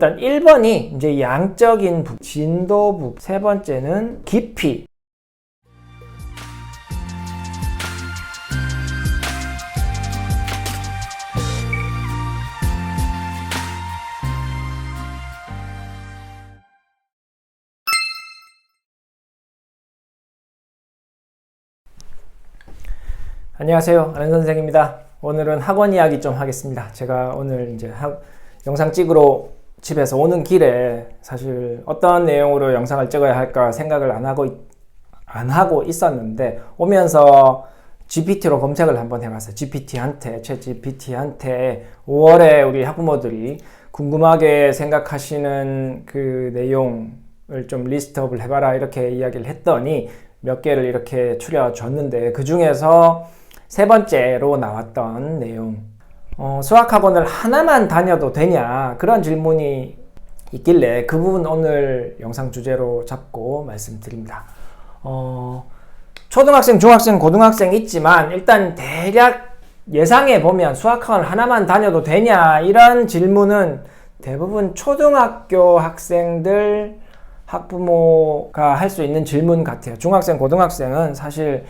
일단 1번이 이제 양적인 부분, 진도 부분, 세 번째는 깊이. 안녕하세요, 아는 선생입니다. 오늘은 학원 이야기 좀 하겠습니다. 제가 오늘 이제 영상 찍으러 집에서 오는 길에 사실 어떤 내용으로 영상을 찍어야 할까 생각을 안 하고 있었는데, 오면서 GPT로 검색을 한번 해봤어요. 챗GPT한테 5월에 우리 학부모들이 궁금하게 생각하시는 그 내용을 좀 리스트업을 해봐라 이렇게 이야기를 했더니 몇 개를 이렇게 추려줬는데, 그 중에서 세 번째로 나왔던 내용, 수학학원을 하나만 다녀도 되냐, 그런 질문이 있길래 그 부분 오늘 영상 주제로 잡고 말씀드립니다. 초등학생, 중학생, 고등학생 있지만 일단 대략 예상해 보면 수학학원 하나만 다녀도 되냐, 이런 질문은 대부분 초등학교 학생들, 학부모가 할 수 있는 질문 같아요. 중학생, 고등학생은 사실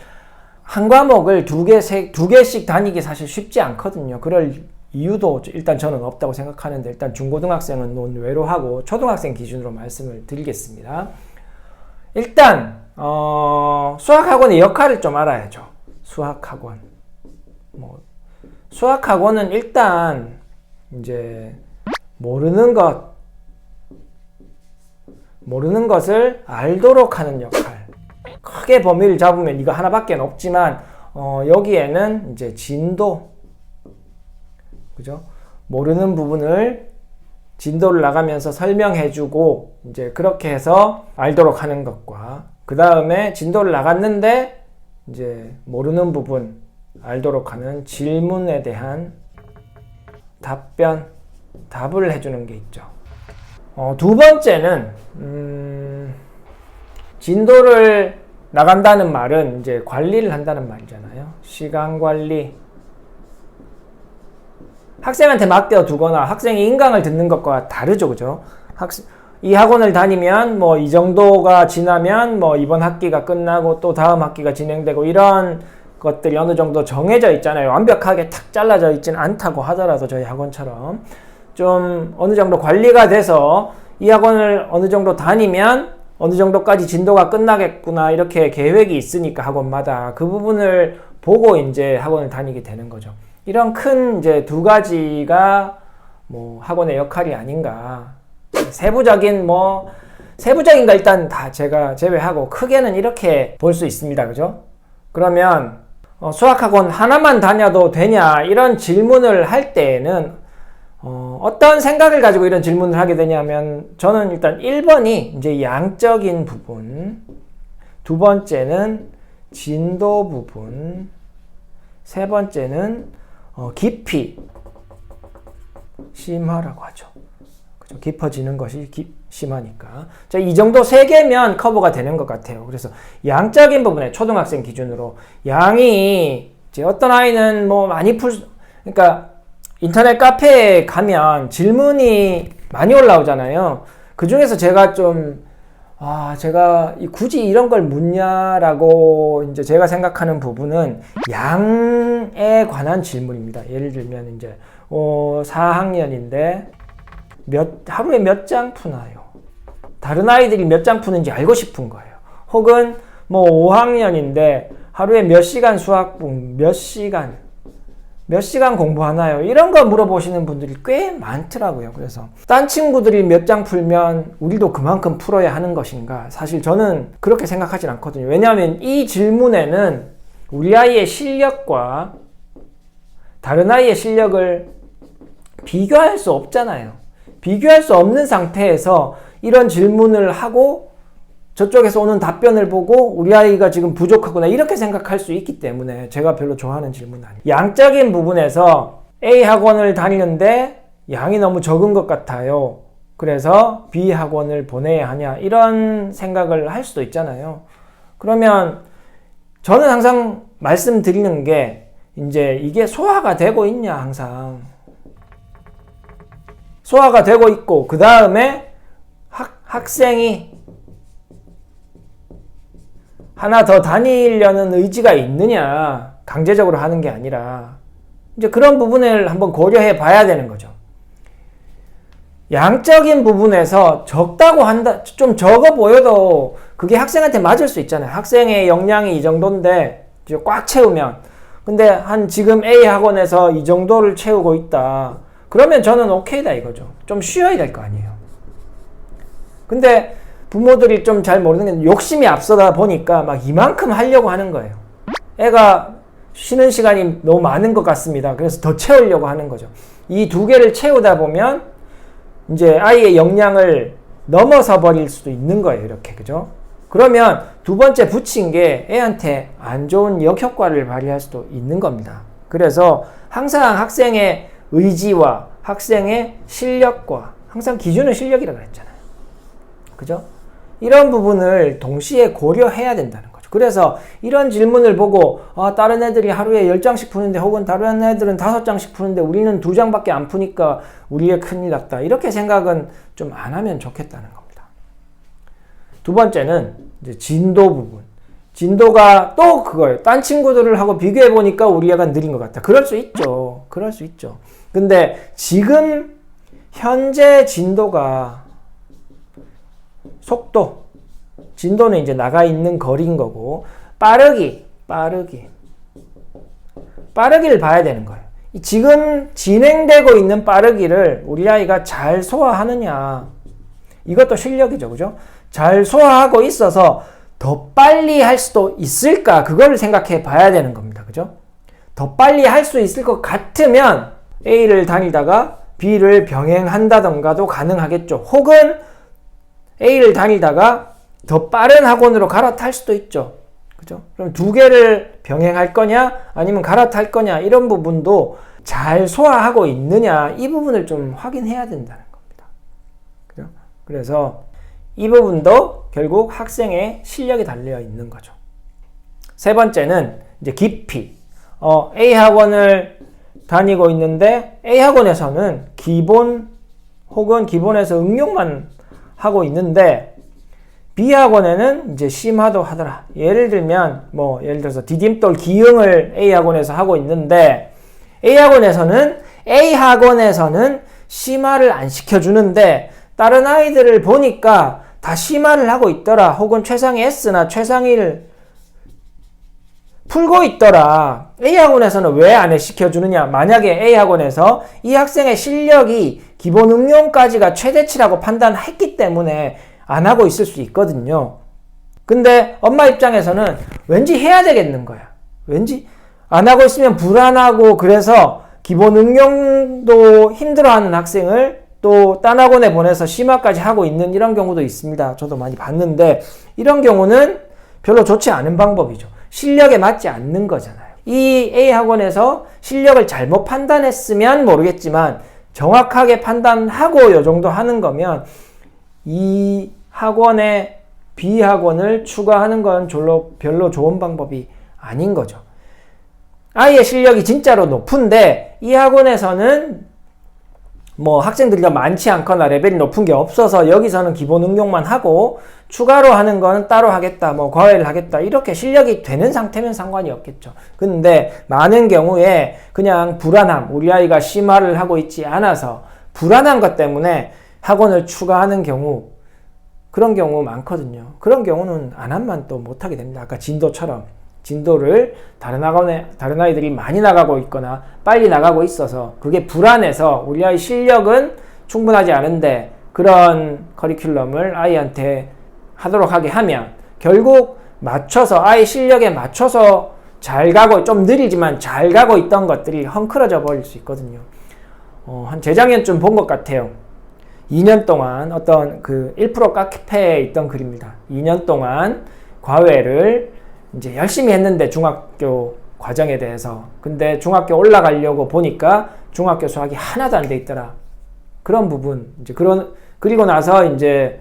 한 과목을 두 개씩 다니기 사실 쉽지 않거든요. 그럴 이유도 일단 저는 없다고 생각하는데, 일단 중고등학생은 논외로 하고 초등학생 기준으로 말씀을 드리겠습니다. 일단 수학학원의 역할을 좀 알아야죠. 수학학원은 일단 이제 모르는 것을 알도록 하는 역할. 크게 범위를 잡으면 이거 하나밖에 없지만, 여기에는 이제 진도, 그죠? 모르는 부분을 진도를 나가면서 설명해주고, 이제 그렇게 해서 알도록 하는 것과, 그 다음에 진도를 나갔는데 이제 모르는 부분 알도록 하는 질문에 대한 답을 해주는 게 있죠. 두 번째는 진도를 나간다는 말은 이제 관리를 한다는 말이잖아요. 시간 관리. 학생한테 맡겨 두거나 학생이 인강을 듣는 것과 다르죠, 그죠? 이 학원을 다니면 뭐 이 정도가 지나면 뭐 이번 학기가 끝나고 또 다음 학기가 진행되고, 이런 것들이 어느 정도 정해져 있잖아요. 완벽하게 탁 잘라져 있지는 않다고 하더라도 저희 학원처럼 좀 어느 정도 관리가 돼서 이 학원을 어느 정도 다니면 어느 정도까지 진도가 끝나겠구나, 이렇게 계획이 있으니까 학원마다 그 부분을 보고 이제 학원을 다니게 되는 거죠. 이런 큰 이제 두 가지가 뭐 학원의 역할이 아닌가. 세부적인 거 일단 다 제가 제외하고 크게는 이렇게 볼 수 있습니다. 그죠? 그러면 수학학원 하나만 다녀도 되냐, 이런 질문을 할 때에는 어떤 생각을 가지고 이런 질문을 하게 되냐면, 저는 일단 1번이 이제 양적인 부분, 두 번째는 진도 부분, 세 번째는 깊이, 심화라고 하죠. 그죠? 깊어지는 것이 심하니까. 자, 이 정도 세 개면 커버가 되는 것 같아요. 그래서 양적인 부분에 초등학생 기준으로 양이 이제 어떤 아이는 뭐 많이 그러니까 인터넷 카페에 가면 질문이 많이 올라오잖아요. 그 중에서 제가 굳이 이런 걸 묻냐라고 이제 제가 생각하는 부분은 양에 관한 질문입니다. 예를 들면 이제 4학년인데 하루에 몇 장 푸나요? 다른 아이들이 몇 장 푸는지 알고 싶은 거예요. 혹은 뭐 5학년인데 하루에 몇 시간 몇 시간 공부하나요? 이런 거 물어보시는 분들이 꽤 많더라고요. 그래서 딴 친구들이 몇 장 풀면 우리도 그만큼 풀어야 하는 것인가? 사실 저는 그렇게 생각하진 않거든요. 왜냐하면 이 질문에는 우리 아이의 실력과 다른 아이의 실력을 비교할 수 없잖아요. 비교할 수 없는 상태에서 이런 질문을 하고 저쪽에서 오는 답변을 보고 우리 아이가 지금 부족하구나, 이렇게 생각할 수 있기 때문에 제가 별로 좋아하는 질문은 아니에요. 양적인 부분에서 A 학원을 다니는데 양이 너무 적은 것 같아요. 그래서 B 학원을 보내야 하냐, 이런 생각을 할 수도 있잖아요. 그러면 저는 항상 말씀드리는 게, 이제 이게 소화가 되고 있냐, 항상. 소화가 되고 있고 그 다음에 학생이 하나 더 다니려는 의지가 있느냐, 강제적으로 하는 게 아니라 이제 그런 부분을 한번 고려해 봐야 되는 거죠. 양적인 부분에서 적다고 한다, 좀 적어 보여도 그게 학생한테 맞을 수 있잖아요. 학생의 역량이 이 정도인데 이제 꽉 채우면, 근데 한 지금 A 학원에서 이 정도를 채우고 있다, 그러면 저는 오케이다 이거죠. 좀 쉬어야 될 거 아니에요. 근데 부모들이 좀 잘 모르는 게 욕심이 앞서다 보니까 막 이만큼 하려고 하는 거예요. 애가 쉬는 시간이 너무 많은 것 같습니다. 그래서 더 채우려고 하는 거죠. 이 두 개를 채우다 보면 이제 아이의 역량을 넘어서 버릴 수도 있는 거예요. 이렇게, 그죠? 그러면 두 번째 붙인 게 애한테 안 좋은 역효과를 발휘할 수도 있는 겁니다. 그래서 항상 학생의 의지와 학생의 실력과, 항상 기준은 실력이라고 했잖아요. 그죠? 이런 부분을 동시에 고려해야 된다는 거죠. 그래서 이런 질문을 보고 다른 애들이 하루에 10장씩 푸는데, 혹은 다른 애들은 5장씩 푸는데 우리는 2장밖에 안 푸니까 우리의 큰일 났다, 이렇게 생각은 좀 안 하면 좋겠다는 겁니다. 두 번째는 이제 진도 부분. 진도가 또 그거예요. 딴 친구들을 하고 비교해 보니까 우리 애가 느린 것 같다. 그럴 수 있죠. 그럴 수 있죠. 근데 지금 현재 진도가, 속도, 진도는 이제 나가 있는 거리인 거고, 빠르기를 봐야 되는 거예요. 지금 진행되고 있는 빠르기를 우리 아이가 잘 소화하느냐, 이것도 실력이죠. 그죠? 잘 소화하고 있어서 더 빨리 할 수도 있을까, 그걸 생각해 봐야 되는 겁니다. 그죠? 더 빨리 할 수 있을 것 같으면 A를 다니다가 B를 병행한다던가도 가능하겠죠. 혹은 A를 다니다가 더 빠른 학원으로 갈아탈 수도 있죠. 그죠? 그럼 두 개를 병행할 거냐, 아니면 갈아탈 거냐, 이런 부분도 잘 소화하고 있느냐, 이 부분을 좀 확인해야 된다는 겁니다. 그죠? 그래서 이 부분도 결국 학생의 실력이 달려 있는 거죠. 세 번째는 이제 깊이. A 학원을 다니고 있는데 A 학원에서는 기본 혹은 기본에서 응용만 하고 있는데 B 학원에는 이제 심화도 하더라. 예를 들어서 디딤돌 기응을 A 학원에서 하고 있는데 A 학원에서는 심화를 안 시켜주는데 다른 아이들을 보니까 다 심화를 하고 있더라. 혹은 최상위 S나 최상위를 풀고 있더라. A 학원에서는 왜 안 시켜주느냐? 만약에 A 학원에서 이 학생의 실력이 기본 응용까지가 최대치라고 판단했기 때문에 안 하고 있을 수 있거든요. 근데 엄마 입장에서는 왠지 해야 되겠는 거야. 왠지 안 하고 있으면 불안하고, 그래서 기본 응용도 힘들어하는 학생을 또 딴 학원에 보내서 심화까지 하고 있는 이런 경우도 있습니다. 저도 많이 봤는데 이런 경우는 별로 좋지 않은 방법이죠. 실력에 맞지 않는 거잖아요. 이 A 학원에서 실력을 잘못 판단했으면 모르겠지만 정확하게 판단하고 이 정도 하는 거면 이 학원에 B 학원을 추가하는 건 별로 좋은 방법이 아닌 거죠. 아이의 실력이 진짜로 높은데 이 학원에서는 학생들이 많지 않거나 레벨이 높은 게 없어서 여기서는 기본 응용만 하고 추가로 하는 거는 따로 하겠다, 과외를 하겠다, 이렇게 실력이 되는 상태면 상관이 없겠죠. 근데 많은 경우에 그냥 불안함, 우리 아이가 심화를 하고 있지 않아서 불안한 것 때문에 학원을 추가하는 경우, 그런 경우 많거든요. 그런 경우는 안 하면 또 못하게 됩니다. 아까 진도처럼 진도를 다른 아이들이 많이 나가고 있거나 빨리 나가고 있어서 그게 불안해서 우리 아이 실력은 충분하지 않은데 그런 커리큘럼을 아이한테 하도록 하게 하면 결국 맞춰서 아이 실력에 맞춰서 잘 가고, 좀 느리지만 잘 가고 있던 것들이 헝클어져 버릴 수 있거든요. 한 재작년쯤 본 것 같아요. 2년 동안 어떤 1% 카페에 있던 글입니다. 2년 동안 과외를 이제 열심히 했는데 중학교 과정에 대해서, 근데 중학교 올라가려고 보니까 중학교 수학이 하나도 안 돼 있더라. 그런 부분, 이제 그리고 나서 이제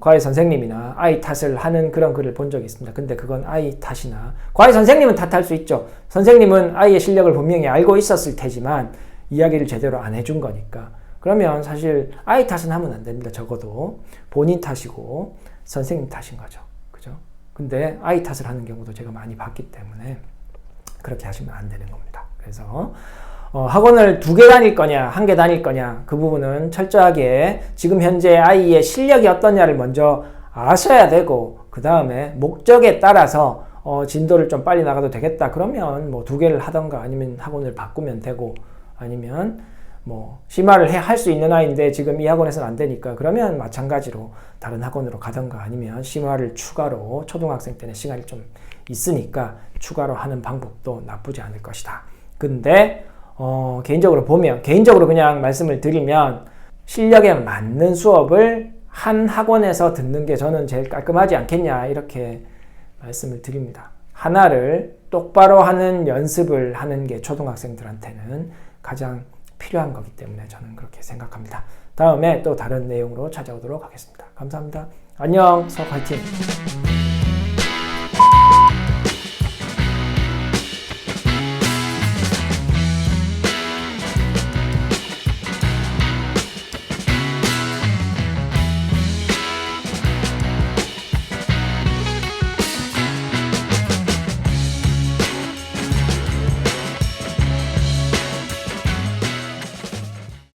과외 선생님이나 아이 탓을 하는 그런 글을 본 적이 있습니다. 근데 그건 아이 탓이나, 과외 선생님은 탓할 수 있죠. 선생님은 아이의 실력을 분명히 알고 있었을 테지만 이야기를 제대로 안 해준 거니까. 그러면 사실 아이 탓은 하면 안 됩니다. 적어도 본인 탓이고 선생님 탓인 거죠. 그죠? 근데 아이 탓을 하는 경우도 제가 많이 봤기 때문에 그렇게 하시면 안 되는 겁니다. 그래서 학원을 2개 다닐 거냐 1개 다닐 거냐 그 부분은 철저하게 지금 현재 아이의 실력이 어떠냐를 먼저 아셔야 되고, 그 다음에 목적에 따라서 진도를 좀 빨리 나가도 되겠다 그러면 뭐 2개를 하던가 아니면 학원을 바꾸면 되고, 아니면 뭐 심화를 할 수 있는 아이인데 지금 이 학원에서는 안 되니까 그러면 마찬가지로 다른 학원으로 가던가, 아니면 심화를 추가로 초등학생 때는 시간이 좀 있으니까 추가로 하는 방법도 나쁘지 않을 것이다. 근데 개인적으로 그냥 말씀을 드리면 실력에 맞는 수업을 한 학원에서 듣는 게 저는 제일 깔끔하지 않겠냐 이렇게 말씀을 드립니다. 하나를 똑바로 하는 연습을 하는 게 초등학생들한테는 가장 필요한 거기 때문에 저는 그렇게 생각합니다. 다음에 또 다른 내용으로 찾아오도록 하겠습니다. 감사합니다. 안녕. 수업 화이팅!